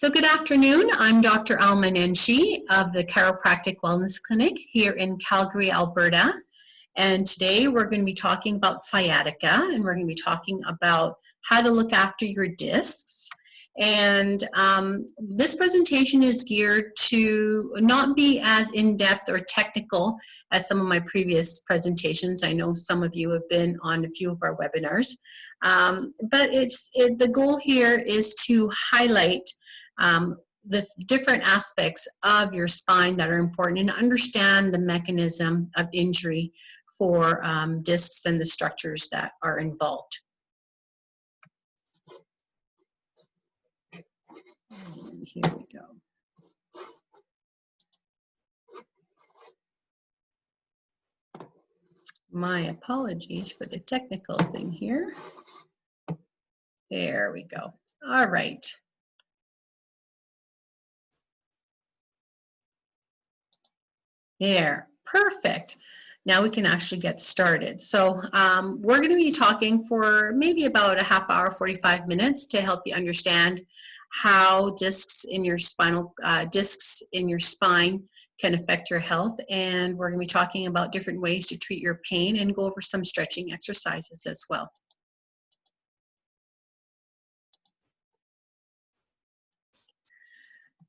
So good afternoon, I'm Dr. Alma Nenshi of the Chiropractic Wellness Clinic here in Calgary, Alberta. And today we're going to be talking about sciatica, and we're going to be talking about how to look after your discs. And this presentation is geared to not be as in-depth or technical as some of my previous presentations. I know some of you have been on a few of our webinars. But the goal here is to highlight the different aspects of your spine that are important and understand the mechanism of injury for discs and the structures that are involved. And here we go. My apologies for the technical thing here. There we go. All right. There, perfect. Now we can actually get started. So we're going to be talking for maybe about a half hour, 45 minutes to help you understand how discs in your spine can affect your health. And we're going to be talking about different ways to treat your pain and go over some stretching exercises as well.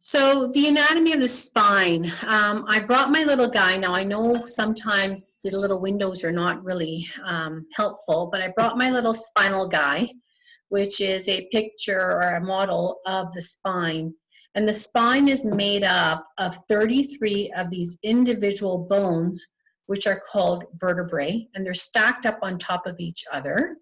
So the anatomy of the spine, I brought my little guy. Now I know sometimes the little windows are not really helpful, but I brought my little spinal guy, which is a picture or a model of the spine. And the spine is made up of 33 of these individual bones, which are called vertebrae, and they're stacked up on top of each other.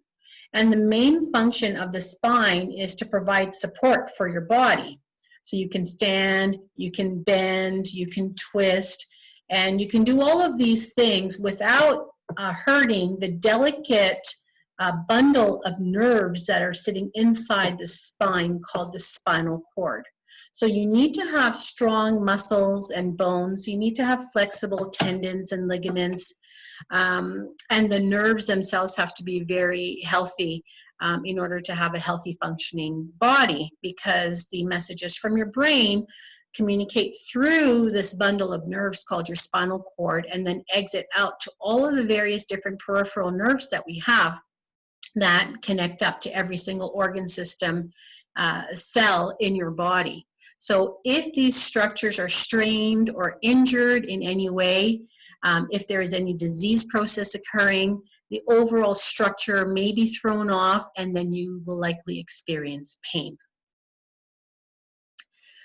And the main function of the spine is to provide support for your body. So you can stand, you can bend, you can twist, and you can do all of these things without hurting the delicate bundle of nerves that are sitting inside the spine called the spinal cord. So you need to have strong muscles and bones. You need to have flexible tendons and ligaments, and the nerves themselves have to be very healthy in order to have a healthy functioning body, because the messages from your brain communicate through this bundle of nerves called your spinal cord and then exit out to all of the various different peripheral nerves that we have that connect up to every single organ system cell in your body. So if these structures are strained or injured in any way, if there is any disease process occurring, the overall structure may be thrown off, and then you will likely experience pain.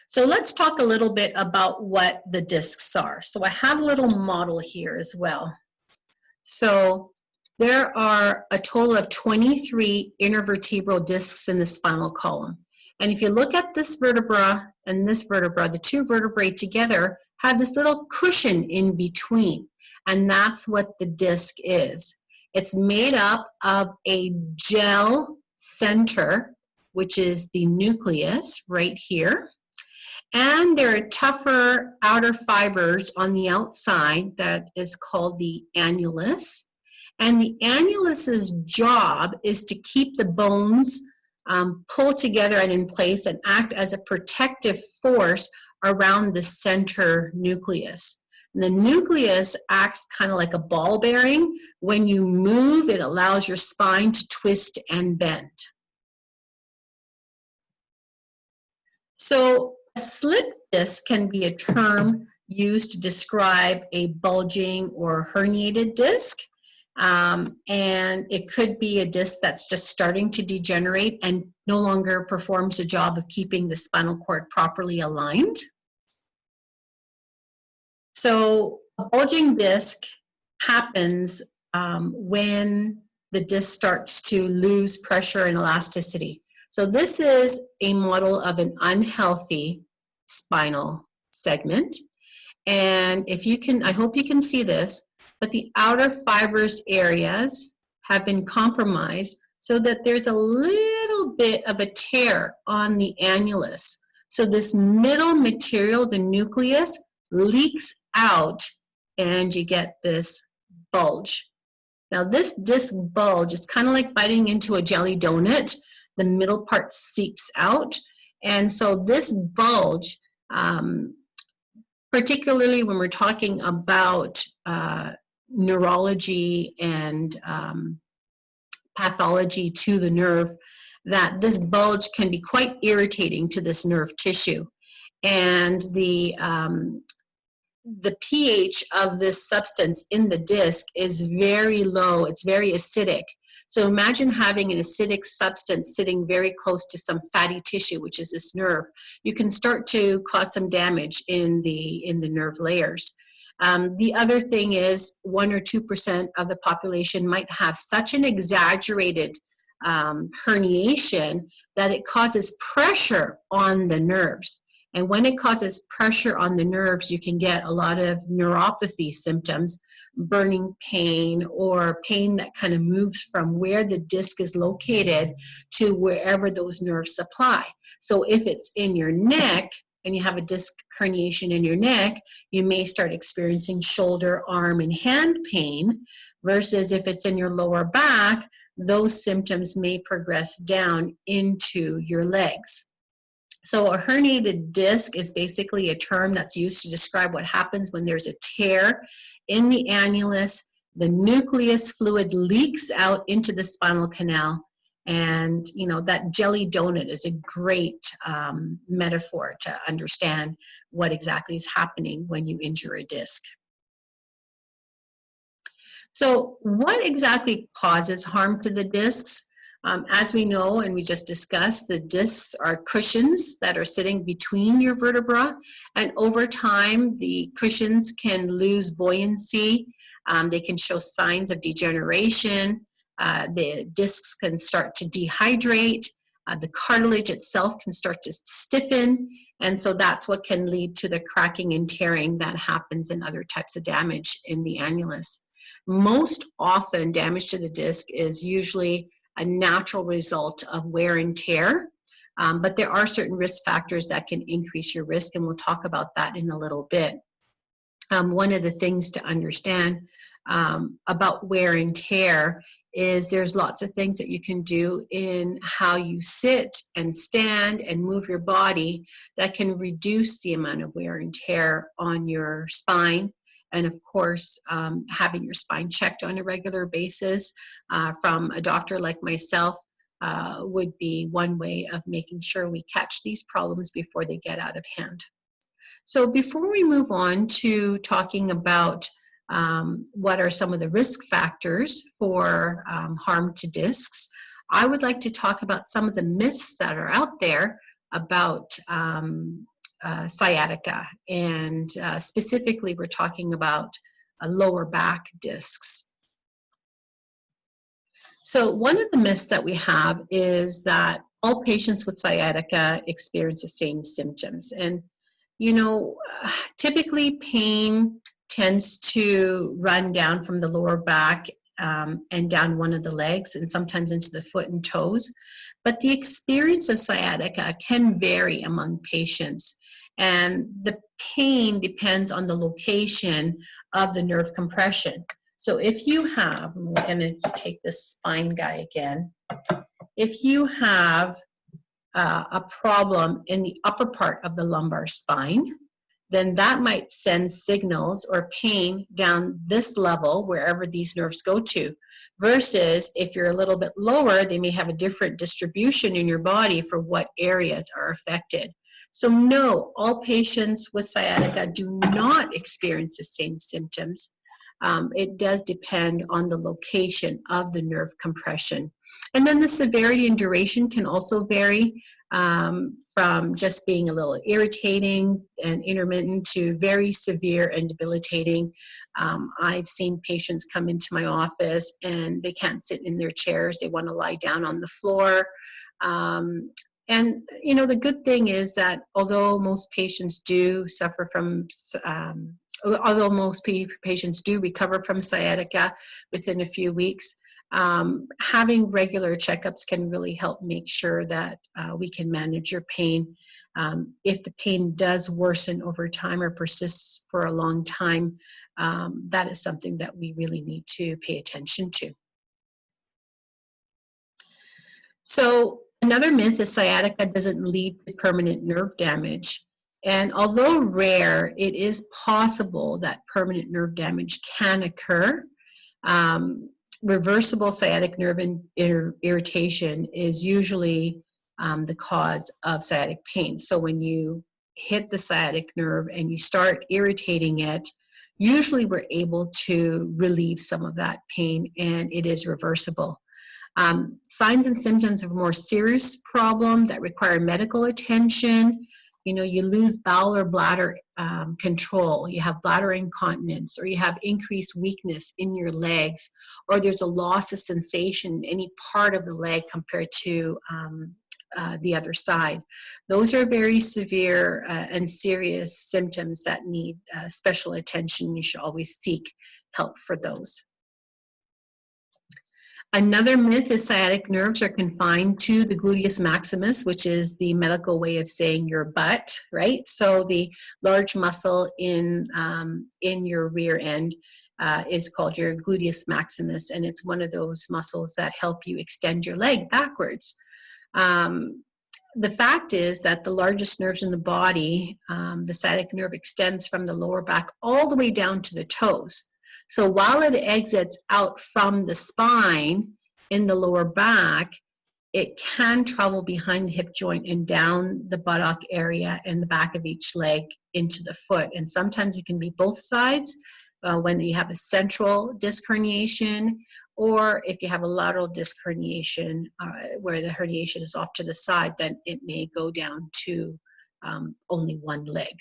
So let's talk a little bit about what the discs are. So I have a little model here as well. So there are a total of 23 intervertebral discs in the spinal column. And if you look at this vertebra and this vertebra, the two vertebrae together have this little cushion in between. And that's what the disc is. It's made up of a gel center, which is the nucleus right here. And there are tougher outer fibers on the outside that is called the annulus. And the annulus's job is to keep the bones pulled together and in place and act as a protective force around the center nucleus. And the nucleus acts kind of like a ball bearing. When you move, it allows your spine to twist and bend. So a slip disc can be a term used to describe a bulging or herniated disc. And it could be a disc that's just starting to degenerate and no longer performs the job of keeping the spinal cord properly aligned. So a bulging disc happens when the disc starts to lose pressure and elasticity. So this is a model of an unhealthy spinal segment. And if you can, I hope you can see this, but the outer fibrous areas have been compromised so that there's a little bit of a tear on the annulus. So this middle material, the nucleus, leaks out and you get this bulge. Now this disc bulge, it's kind of like biting into a jelly donut. The middle part seeps out And so this bulge, particularly when we're talking about neurology and pathology to the nerve, that this bulge can be quite irritating to this nerve tissue. And the pH of this substance in the disc is very low. It's very acidic. So imagine having an acidic substance sitting very close to some fatty tissue, which is this nerve. You can start to cause some damage in the nerve layers. The other thing is 1 or 2% of the population might have such an exaggerated herniation that it causes pressure on the nerves. And when it causes pressure on the nerves, you can get a lot of neuropathy symptoms, burning pain, or pain that kind of moves from where the disc is located to wherever those nerves supply. So if it's in your neck and you have a disc herniation in your neck, you may start experiencing shoulder, arm, and hand pain, versus if it's in your lower back, those symptoms may progress down into your legs. So a herniated disc is basically a term that's used to describe what happens when there's a tear in the annulus, the nucleus fluid leaks out into the spinal canal, and you know that jelly donut is a great metaphor to understand what exactly is happening when you injure a disc. So what exactly causes harm to the discs? As we know, and we just discussed, the discs are cushions that are sitting between your vertebra, and over time, the cushions can lose buoyancy. They can show signs of degeneration. The discs can start to dehydrate. The cartilage itself can start to stiffen, and so that's what can lead to the cracking and tearing that happens in other types of damage in the annulus. Most often, damage to the disc is usually a natural result of wear and tear, but there are certain risk factors that can increase your risk, and we'll talk about that in a little bit. One of the things to understand about wear and tear is there's lots of things that you can do in how you sit and stand and move your body that can reduce the amount of wear and tear on your spine. And of course, having your spine checked on a regular basis from a doctor like myself would be one way of making sure we catch these problems before they get out of hand. So before we move on to talking about what are some of the risk factors for harm to discs, I would like to talk about some of the myths that are out there about sciatica, and specifically we're talking about lower back discs. So one of the myths that we have is that all patients with sciatica experience the same symptoms, and you know, typically pain tends to run down from the lower back and down one of the legs, and sometimes into the foot and toes. But the experience of sciatica can vary among patients, and the pain depends on the location of the nerve compression. So if you have, we're going to take this spine guy again, if you have a problem in the upper part of the lumbar spine, then that might send signals or pain down this level wherever these nerves go to, versus if you're a little bit lower, they may have a different distribution in your body for what areas are affected. So no, all patients with sciatica do not experience the same symptoms. It does depend on the location of the nerve compression. And then the severity and duration can also vary from just being a little irritating and intermittent to very severe and debilitating. I've seen patients come into my office and they can't sit in their chairs. They want to lie down on the floor. And, you know, the good thing is that although most patients do suffer from, although most patients do recover from sciatica within a few weeks, having regular checkups can really help make sure that we can manage your pain. If the pain does worsen over time or persists for a long time, that is something that we really need to pay attention to. So Another myth is sciatica doesn't lead to permanent nerve damage. And although rare, it is possible that permanent nerve damage can occur. Reversible sciatic nerve irritation is usually the cause of sciatic pain. So when you hit the sciatic nerve and you start irritating it, usually we're able to relieve some of that pain, and it is reversible. Signs and symptoms of a more serious problem that require medical attention. You know, you lose bowel or bladder control, you have bladder incontinence, or you have increased weakness in your legs, or there's a loss of sensation in any part of the leg compared to the other side. Those are very severe and serious symptoms that need special attention. You should always seek help for those. Another myth is sciatic nerves are confined to the gluteus maximus, which is the medical way of saying your butt, right? So the large muscle in your rear end is called your gluteus maximus, and it's one of those muscles that help you extend your leg backwards. The fact is that the largest nerves in the body, the sciatic nerve, extends from the lower back all the way down to the toes. So while it exits out from the spine in the lower back, it can travel behind the hip joint and down the buttock area and the back of each leg into the foot. And sometimes it can be both sides when you have a central disc herniation, or if you have a lateral disc herniation where the herniation is off to the side, then it may go down to only one leg.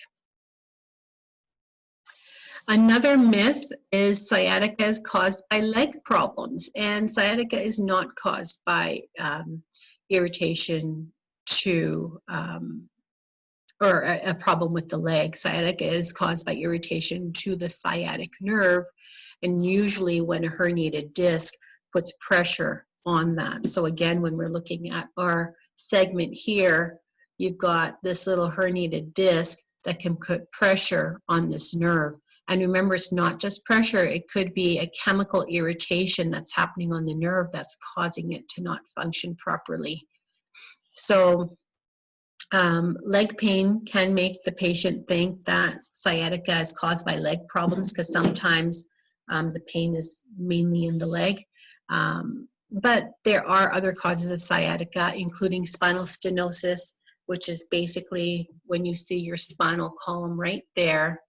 Another myth is sciatica is caused by leg problems, and sciatica is not caused by irritation to or a problem with the leg. Sciatica is caused by irritation to the sciatic nerve, and usually when a herniated disc puts pressure on that. So again, when we're looking at our segment here, you've got this little herniated disc that can put pressure on this nerve. And remember, it's not just pressure, it could be a chemical irritation that's happening on the nerve that's causing it to not function properly. So leg pain can make the patient think that sciatica is caused by leg problems, because sometimes the pain is mainly in the leg. But there are other causes of sciatica, including spinal stenosis, which is basically when you see your spinal column right there,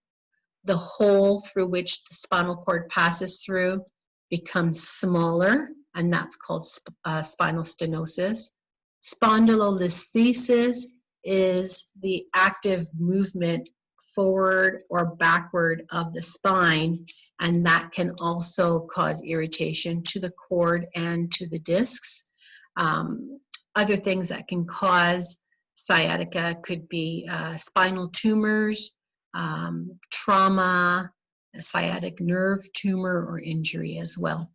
the hole through which the spinal cord passes through becomes smaller, and that's called spinal stenosis. Spondylolisthesis is the active movement forward or backward of the spine, and that can also cause irritation to the cord and to the discs. Other things that can cause sciatica could be spinal tumors, trauma, a sciatic nerve tumor or injury as well.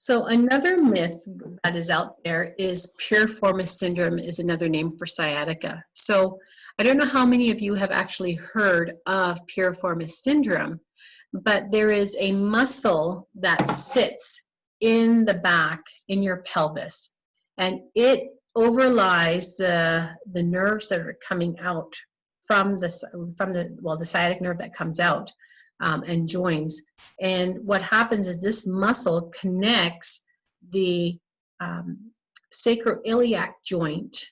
So another myth that is out there is piriformis syndrome is another name for sciatica. So I don't know how many of you have actually heard of piriformis syndrome, but there is a muscle that sits in the back in your pelvis, and it overlies the nerves that are coming out from the sciatic nerve that comes out and joins. And what happens is this muscle connects the sacroiliac joint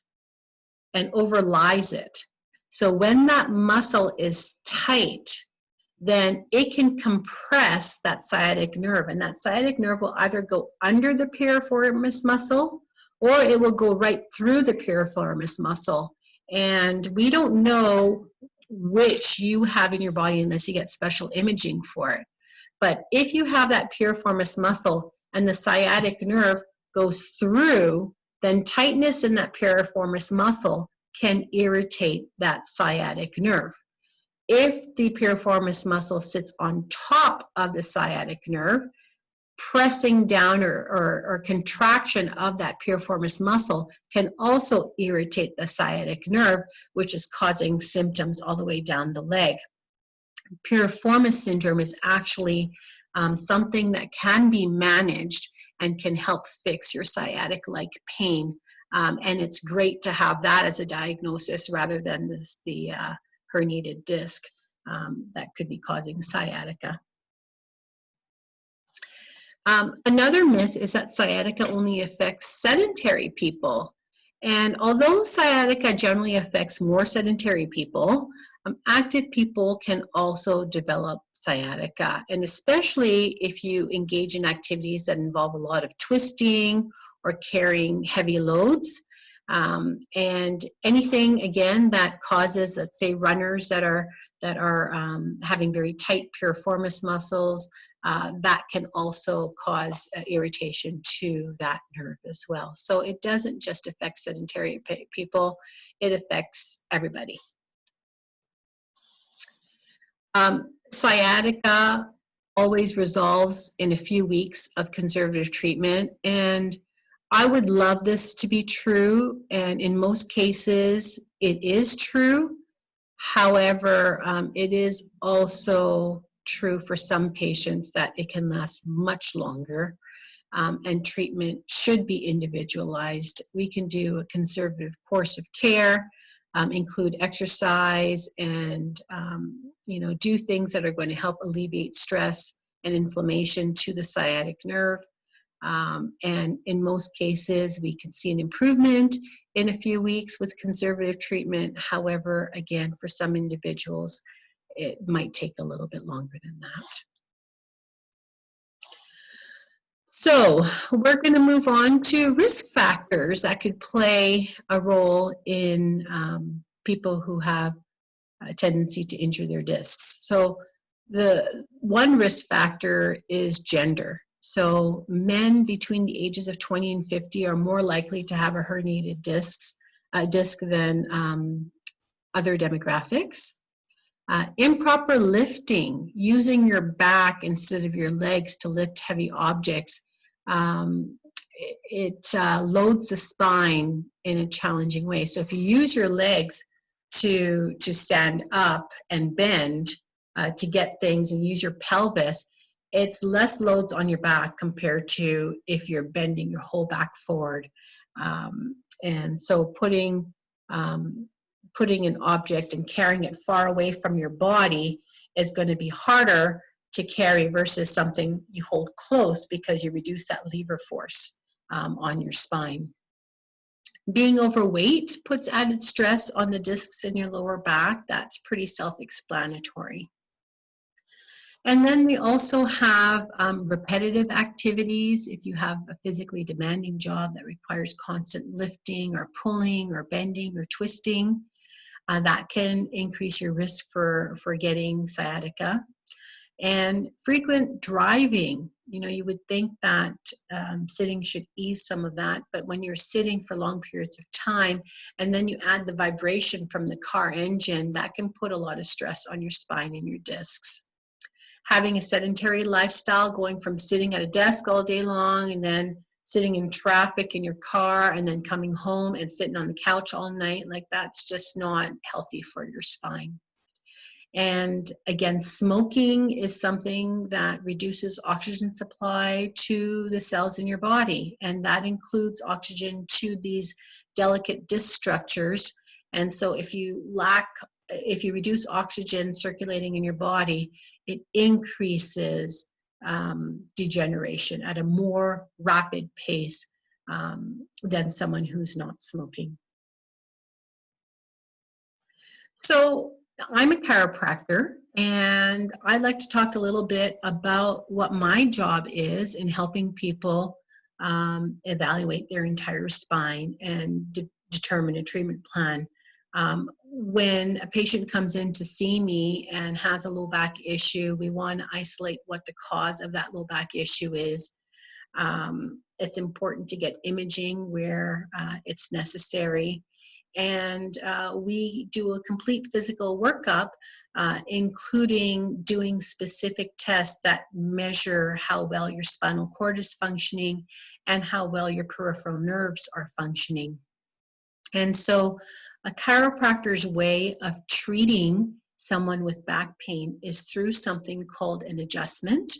and overlies it. So when that muscle is tight, then it can compress that sciatic nerve, and that sciatic nerve will either go under the piriformis muscle, or it will go right through the piriformis muscle. And we don't know which you have in your body unless you get special imaging for it. But if you have that piriformis muscle and the sciatic nerve goes through, then tightness in that piriformis muscle can irritate that sciatic nerve. If the piriformis muscle sits on top of the sciatic nerve, pressing down or contraction of that piriformis muscle can also irritate the sciatic nerve, which is causing symptoms all the way down the leg. Piriformis syndrome is actually something that can be managed, and can help fix your sciatic-like pain. And it's great to have that as a diagnosis rather than the herniated disc that could be causing sciatica. Another myth is that sciatica only affects sedentary people. And although sciatica generally affects more sedentary people, active people can also develop sciatica. And especially if you engage in activities that involve a lot of twisting or carrying heavy loads. And anything, again, that causes, let's say, runners that are having very tight piriformis muscles, that can also cause irritation to that nerve as well. So it doesn't just affect sedentary people, it affects everybody. Sciatica always resolves in a few weeks of conservative treatment, and I would love this to be true, and in most cases it is true. However, it is also true for some patients that it can last much longer, and treatment should be individualized. We can do a conservative course of care, include exercise, and do things that are going to help alleviate stress and inflammation to the sciatic nerve. And in most cases, we can see an improvement in a few weeks with conservative treatment. However, again, for some individuals, it might take a little bit longer than that. So we're going to move on to risk factors that could play a role in people who have a tendency to injure their discs. So the one risk factor is gender. So men between the ages of 20 and 50 are more likely to have a herniated disc than other demographics. Improper lifting, using your back instead of your legs to lift heavy objects, it loads the spine in a challenging way. So if you use your legs to stand up and bend to get things and use your pelvis, it's less loads on your back compared to if you're bending your whole back forward. And so putting an object and carrying it far away from your body is going to be harder to carry versus something you hold close because you reduce that lever force on your spine. Being overweight puts added stress on the discs in your lower back. That's pretty self-explanatory. And then we also have repetitive activities. If you have a physically demanding job that requires constant lifting or pulling or bending or twisting, that can increase your risk for getting sciatica. And frequent driving, you would think that sitting should ease some of that, but when you're sitting for long periods of time and then you add the vibration from the car engine, that can put a lot of stress on your spine and your discs. Having a sedentary lifestyle, going from sitting at a desk all day long and then sitting in traffic in your car and then coming home and sitting on the couch all night, like that's just not healthy for your spine. And again, smoking is something that reduces oxygen supply to the cells in your body, and that includes oxygen to these delicate disc structures. And so if you reduce oxygen circulating in your body, it increases degeneration at a more rapid pace than someone who's not smoking. So I'm a chiropractor, and I'd like to talk a little bit about what my job is in helping people evaluate their entire spine and determine a treatment plan. When a patient comes in to see me and has a low back issue, we want to isolate what the cause of that low back issue is. It's important to get imaging where it's necessary. And we do a complete physical workup, including doing specific tests that measure how well your spinal cord is functioning and how well your peripheral nerves are functioning. And so a chiropractor's way of treating someone with back pain is through something called an adjustment.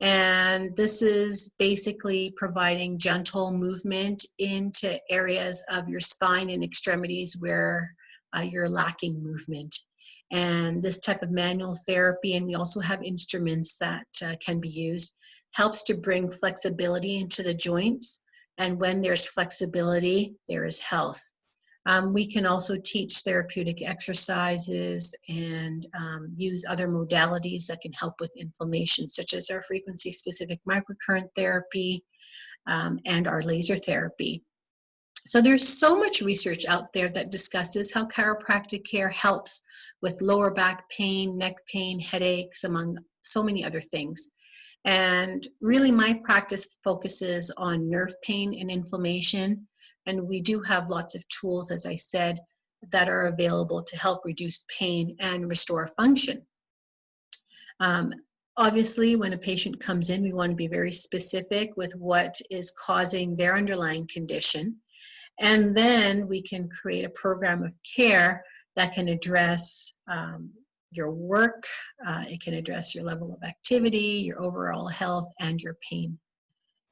And this is basically providing gentle movement into areas of your spine and extremities where you're lacking movement. And this type of manual therapy, and we also have instruments that can be used, helps to bring flexibility into the joints. And when there's flexibility, there is health. We can also teach therapeutic exercises and use other modalities that can help with inflammation, such as our frequency-specific microcurrent therapy and our laser therapy. So there's so much research out there that discusses how chiropractic care helps with lower back pain, neck pain, headaches, among so many other things. And really my practice focuses on nerve pain and inflammation. And we do have lots of tools, as I said, that are available to help reduce pain and restore function. Obviously, when a patient comes in, we want to be very specific with what is causing their underlying condition. And then we can create a program of care that can address your work, it can address your level of activity, your overall health, and your pain.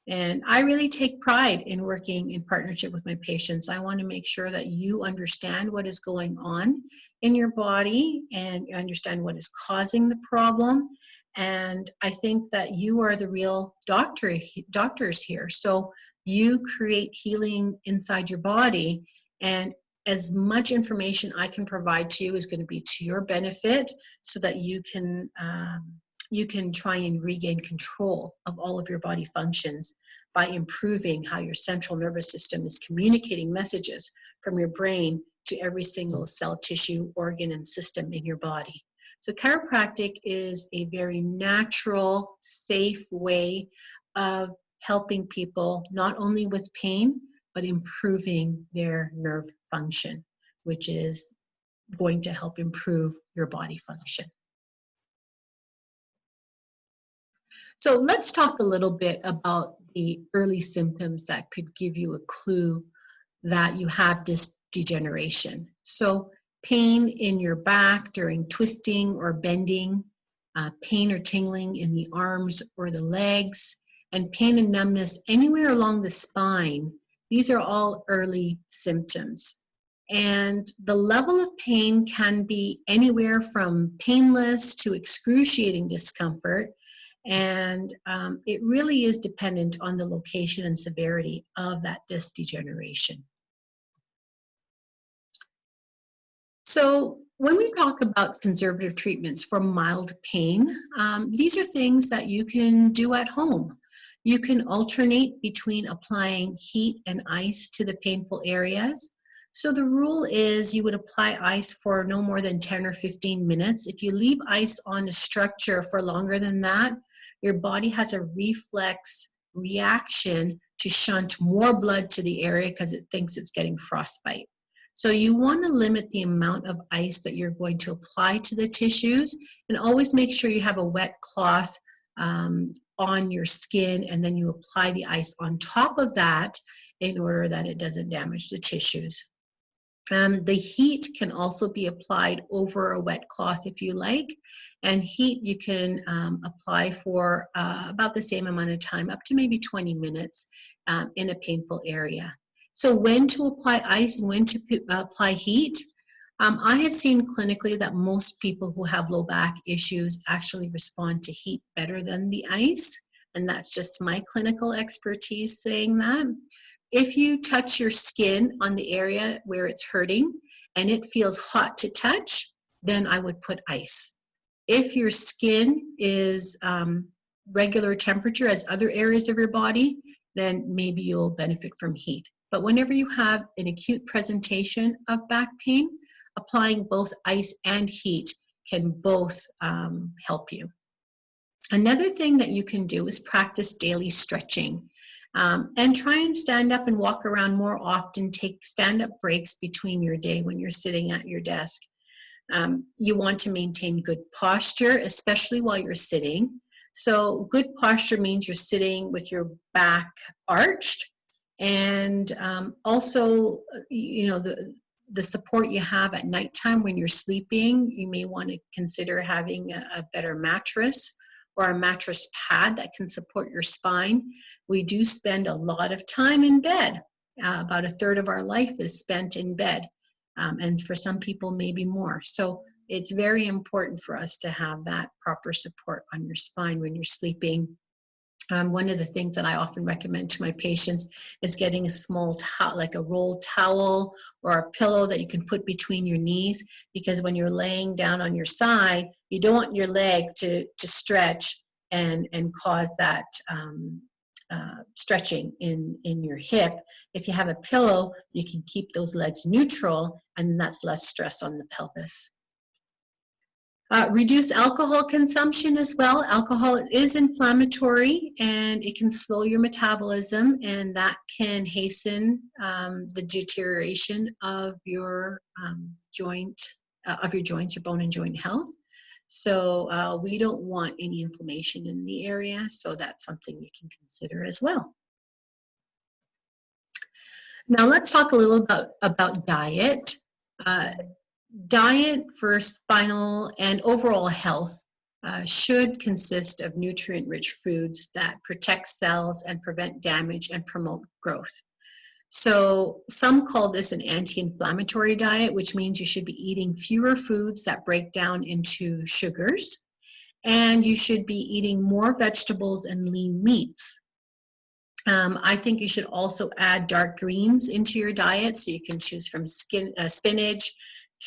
And I really take pride in working in partnership with my patients. I want to make sure that you understand what is going on in your body and you understand what is causing the problem. And I think that you are the real doctors here. So you create healing inside your body, and as much information I can provide to you is going to be to your benefit so that you can try and regain control of all of your body functions by improving how your central nervous system is communicating messages from your brain to every single cell, tissue, organ, and system in your body. So chiropractic is a very natural, safe way of helping people not only with pain, but improving their nerve function, which is going to help improve your body function. So let's talk a little bit about the early symptoms that could give you a clue that you have disc degeneration. So pain in your back during twisting or bending, pain or tingling in the arms or the legs, and pain and numbness anywhere along the spine. These are all early symptoms. And the level of pain can be anywhere from painless to excruciating discomfort. And it really is dependent on the location and severity of that disc degeneration. So when we talk about conservative treatments for mild pain, these are things that you can do at home. You can alternate between applying heat and ice to the painful areas. So the rule is you would apply ice for no more than 10 or 15 minutes. If you leave ice on a structure for longer than that, your body has a reflex reaction to shunt more blood to the area because it thinks it's getting frostbite. So you want to limit the amount of ice that you're going to apply to the tissues, and always make sure you have a wet cloth on your skin, and then you apply the ice on top of that in order that it doesn't damage the tissues. The heat can also be applied over a wet cloth if you like, and heat you can apply for about the same amount of time, up to maybe 20 minutes in a painful area. So when to apply ice and when to apply heat? I have seen clinically that most people who have low back issues actually respond to heat better than the ice, and that's just my clinical expertise saying that. If you touch your skin on the area where it's hurting and it feels hot to touch, then I would put ice. If your skin is regular temperature as other areas of your body, then maybe you'll benefit from heat. But whenever you have an acute presentation of back pain, applying both ice and heat can both help you. Another thing that you can do is practice daily stretching. And try and stand up and walk around more often. Take stand-up breaks between your day when you're sitting at your desk. You want to maintain good posture, especially while you're sitting. So good posture means you're sitting with your back arched, and also, you know, the support you have at nighttime when you're sleeping. You may want to consider having a better mattress or a mattress pad that can support your spine. We do spend a lot of time in bed. About a third of our life is spent in bed, and for some people maybe more. So it's very important for us to have that proper support on your spine when you're sleeping. One of the things that I often recommend to my patients is getting a small towel, like a rolled towel or a pillow that you can put between your knees, because when you're laying down on your side, you don't want your leg to stretch and cause that stretching in your hip. If you have a pillow, you can keep those legs neutral, and that's less stress on the pelvis. Reduce alcohol consumption as well. Alcohol is inflammatory and it can slow your metabolism, and that can hasten the deterioration of your joints, your bone and joint health. So we don't want any inflammation in the area, so that's something you can consider as well. Now let's talk a little about diet. Diet for spinal and overall health should consist of nutrient-rich foods that protect cells and prevent damage and promote growth. So some call this an anti-inflammatory diet, which means you should be eating fewer foods that break down into sugars, and you should be eating more vegetables and lean meats. I think you should also add dark greens into your diet, so you can choose from spinach,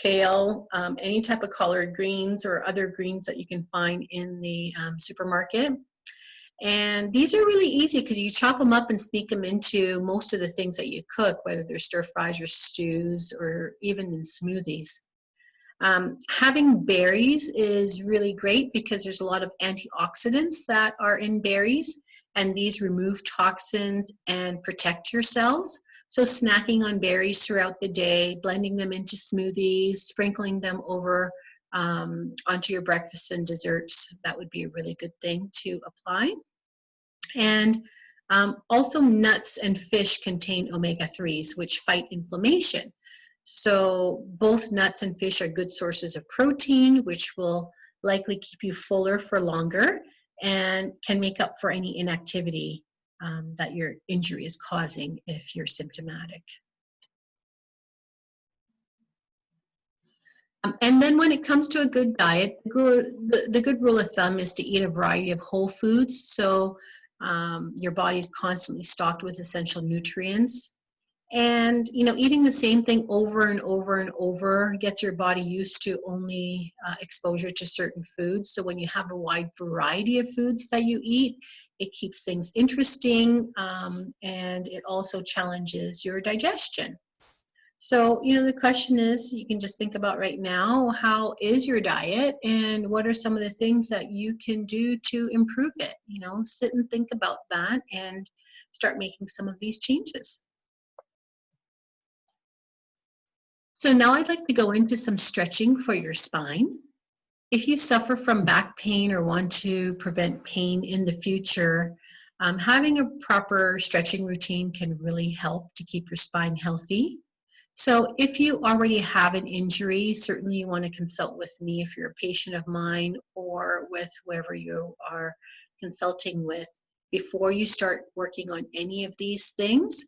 kale, any type of collard greens or other greens that you can find in the supermarket. And these are really easy because you chop them up and sneak them into most of the things that you cook, whether they're stir fries or stews or even in smoothies. Having berries is really great because there's a lot of antioxidants that are in berries, and these remove toxins and protect your cells. So snacking on berries throughout the day, blending them into smoothies, sprinkling them over onto your breakfast and desserts, that would be a really good thing to apply. And also nuts and fish contain omega-3s, which fight inflammation. So both nuts and fish are good sources of protein, which will likely keep you fuller for longer and can make up for any inactivity that your injury is causing if you're symptomatic. And then when it comes to a good diet, the good rule of thumb is to eat a variety of whole foods, so your body's constantly stocked with essential nutrients. And eating the same thing over and over and over gets your body used to only exposure to certain foods. So when you have a wide variety of foods that you eat, it keeps things interesting, and it also challenges your digestion. So, the question is, you can just think about right now, how is your diet and what are some of the things that you can do to improve it? Sit and think about that and start making some of these changes. So now I'd like to go into some stretching for your spine. If you suffer from back pain or want to prevent pain in the future, having a proper stretching routine can really help to keep your spine healthy. So if you already have an injury, certainly you want to consult with me if you're a patient of mine or with whoever you are consulting with before you start working on any of these things.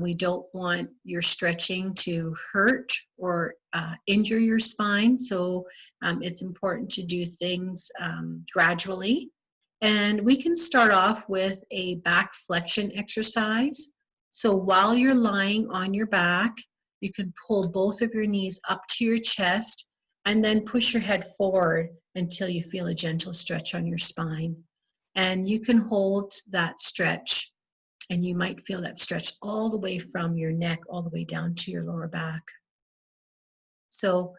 We don't want your stretching to hurt or injure your spine, so it's important to do things gradually. And we can start off with a back flexion exercise. So while you're lying on your back, you can pull both of your knees up to your chest and then push your head forward until you feel a gentle stretch on your spine. And you can hold that stretch, and you might feel that stretch all the way from your neck all the way down to your lower back. So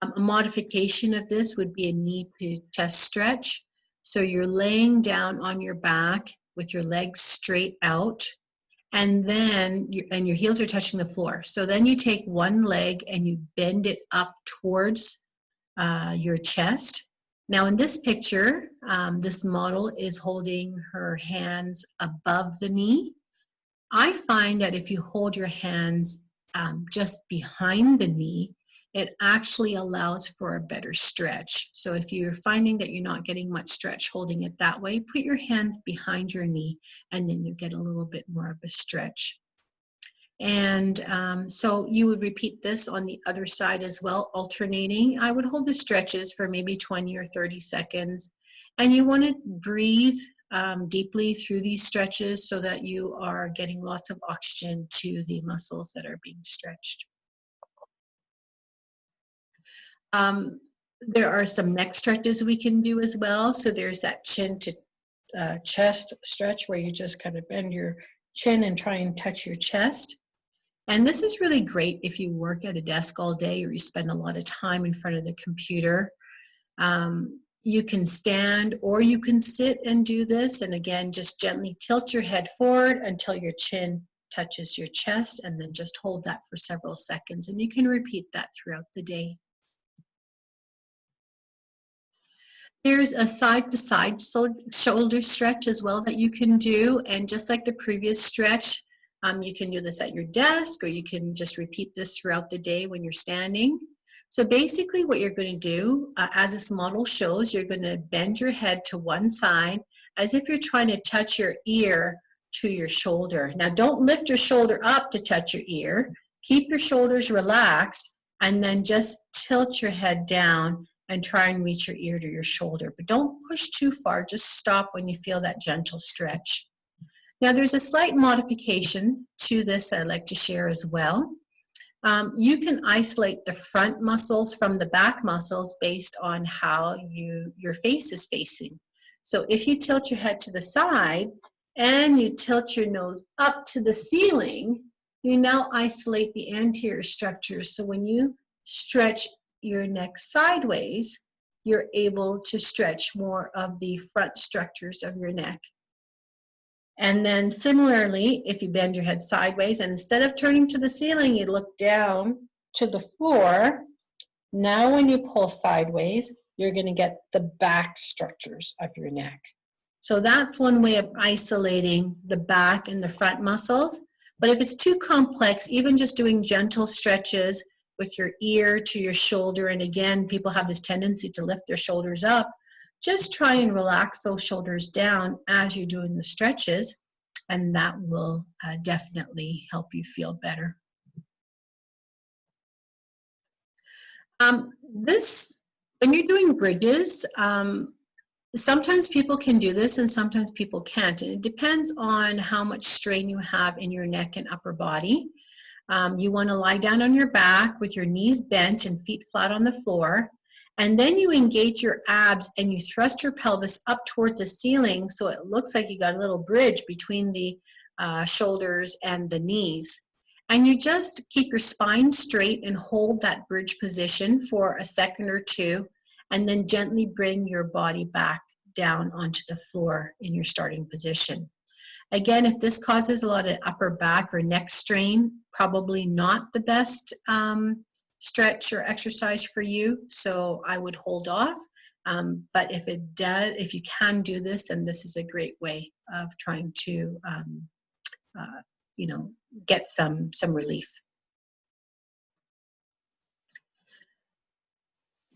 a modification of this would be a knee to chest stretch. So you're laying down on your back with your legs straight out, and then your heels are touching the floor. So then you take one leg and you bend it up towards your chest. Now in this picture, this model is holding her hands above the knee. I find that if you hold your hands just behind the knee, it actually allows for a better stretch. So if you're finding that you're not getting much stretch holding it that way, put your hands behind your knee and then you get a little bit more of a stretch. And so you would repeat this on the other side as well, alternating. I would hold the stretches for maybe 20 or 30 seconds. And you want to breathe deeply through these stretches so that you are getting lots of oxygen to the muscles that are being stretched. There are some neck stretches we can do as well. So there's that chin to chest stretch where you just kind of bend your chin and try and touch your chest. And this is really great if you work at a desk all day or you spend a lot of time in front of the computer. You can stand or you can sit and do this. And again, just gently tilt your head forward until your chin touches your chest, and then just hold that for several seconds. And you can repeat that throughout the day. There's a side-to-side shoulder stretch as well that you can do. And just like the previous stretch, you can do this at your desk, or you can just repeat this throughout the day when you're standing. So basically what you're going to do, as this model shows, you're going to bend your head to one side as if you're trying to touch your ear to your shoulder. Now don't lift your shoulder up to touch your ear. Keep your shoulders relaxed and then just tilt your head down and try and reach your ear to your shoulder. But don't push too far, just stop when you feel that gentle stretch. Now there's a slight modification to this that I'd like to share as well. You can isolate the front muscles from the back muscles based on how your face is facing. So if you tilt your head to the side and you tilt your nose up to the ceiling, you now isolate the anterior structures. So when you stretch your neck sideways, you're able to stretch more of the front structures of your neck. And then similarly, if you bend your head sideways and instead of turning to the ceiling, you look down to the floor, now when you pull sideways, you're going to get the back structures of your neck. So that's one way of isolating the back and the front muscles. But if it's too complex, even just doing gentle stretches with your ear to your shoulder, and again, people have this tendency to lift their shoulders up, just try and relax those shoulders down as you're doing the stretches, and that will definitely help you feel better. When you're doing bridges, sometimes people can do this and sometimes people can't. And it depends on how much strain you have in your neck and upper body. You want to lie down on your back with your knees bent and feet flat on the floor. And then you engage your abs and you thrust your pelvis up towards the ceiling so it looks like you got a little bridge between the shoulders and the knees. And you just keep your spine straight and hold that bridge position for a second or two, and then gently bring your body back down onto the floor in your starting position. Again, if this causes a lot of upper back or neck strain, probably not the best stretch or exercise for you, so I would hold off. But if it does, if you can do this, then this is a great way of trying to, get some relief.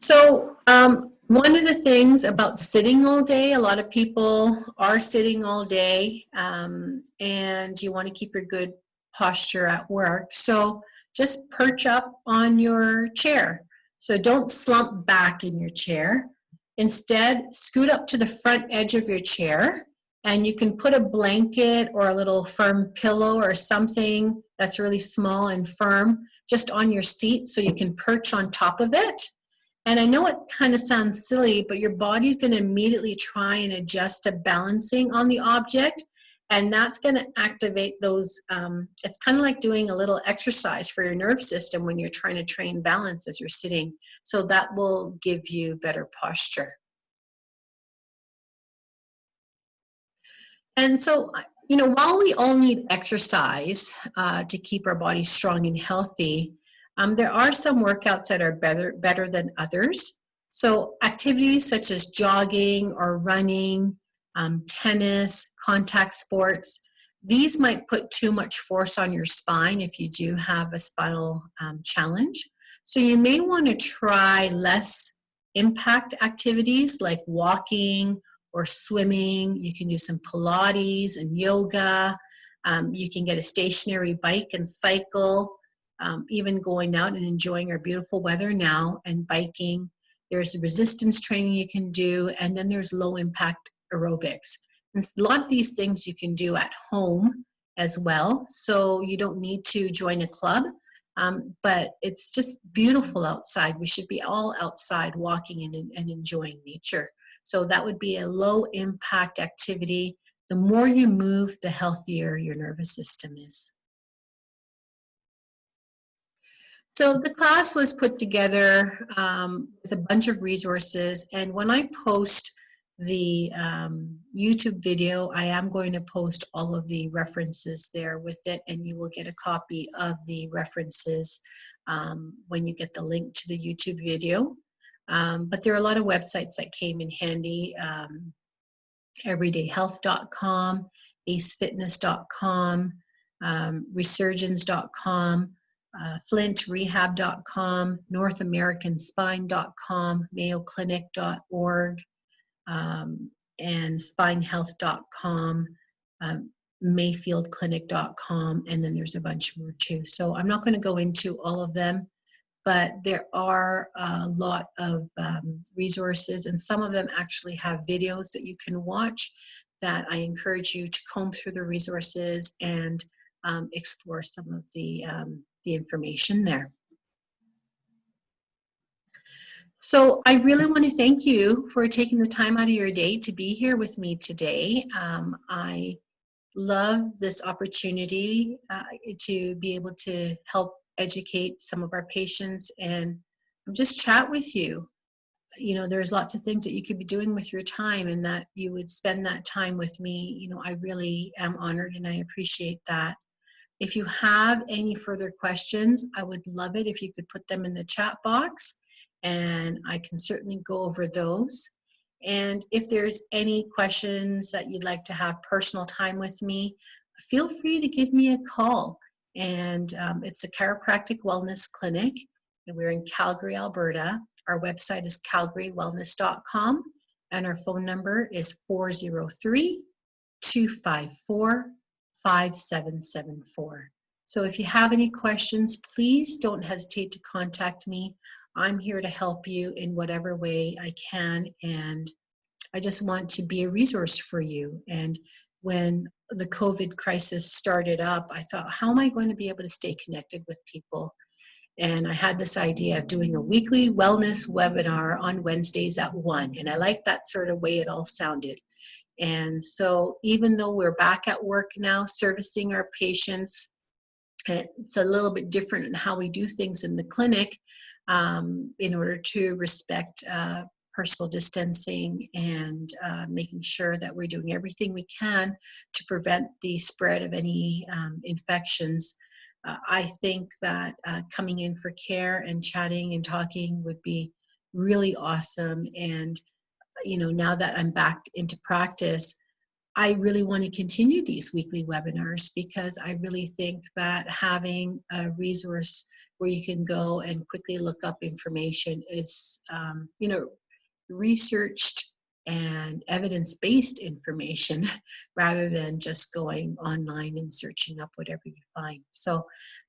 So one of the things about sitting all day, a lot of people are sitting all day, and you want to keep your good posture at work. So just perch up on your chair. So don't slump back in your chair. Instead, scoot up to the front edge of your chair, and you can put a blanket or a little firm pillow or something that's really small and firm just on your seat so you can perch on top of it. And I know it kind of sounds silly, but your body's going to immediately try and adjust to balancing on the object. And that's going to activate those, it's kind of like doing a little exercise for your nerve system when you're trying to train balance as you're sitting. So that will give you better posture. And so, while we all need exercise to keep our bodies strong and healthy, there are some workouts that are better than others. So activities such as jogging or running, tennis, contact sports, these might put too much force on your spine if you do have a spinal challenge. So you may want to try less impact activities like walking or swimming. You can do some Pilates and yoga. You can get a stationary bike and cycle, even going out and enjoying our beautiful weather now and biking. There's resistance training you can do, and then there's low impact aerobics. And a lot of these things you can do at home as well, so you don't need to join a club, but it's just beautiful outside. We should be all outside walking and enjoying nature. So that would be a low impact activity. The more you move, the healthier your nervous system is. So the class was put together with a bunch of resources, and when I post the YouTube video, I am going to post all of the references there with it, and you will get a copy of the references when you get the link to the YouTube video. But there are a lot of websites that came in handy. Everydayhealth.com, acefitness.com, resurgence.com, flintrehab.com, northamericanspine.com, mayoclinic.org, and spinehealth.com, mayfieldclinic.com, and then there's a bunch more too. So I'm not going to go into all of them, but there are a lot of resources, and some of them actually have videos that you can watch that I encourage you to comb through the resources and explore some of the information there. So I really want to thank you for taking the time out of your day to be here with me today. I love this opportunity to be able to help educate some of our patients and just chat with you. You know, there's lots of things that you could be doing with your time, and that you would spend that time with me. You know, I really am honored and I appreciate that. If you have any further questions, I would love it if you could put them in the chat box, and I can certainly go over those. And if there's any questions that you'd like to have personal time with me, feel free to give me a call. And it's a chiropractic wellness clinic, and we're in Calgary, Alberta. Our website is calgarywellness.com, and our phone number is 403-254-5774. So if you have any questions, please don't hesitate to contact me. I'm here to help you in whatever way I can, and I just want to be a resource for you. And when the COVID crisis started up, I thought, how am I going to be able to stay connected with people? And I had this idea of doing a weekly wellness webinar on Wednesdays at 1, and I liked that sort of way it all sounded. And so even though we're back at work now servicing our patients, it's a little bit different in how we do things in the clinic, in order to respect personal distancing and making sure that we're doing everything we can to prevent the spread of any infections. I think that coming in for care and chatting and talking would be really awesome. And, you know, now that I'm back into practice, I really want to continue these weekly webinars, because I really think that having a resource where you can go and quickly look up information is, you know, researched and evidence-based information rather than just going online and searching up whatever you find. So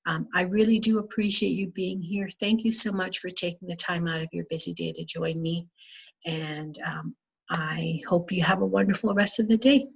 I really do appreciate you being here. Thank you so much for taking the time out of your busy day to join me. And I hope you have a wonderful rest of the day.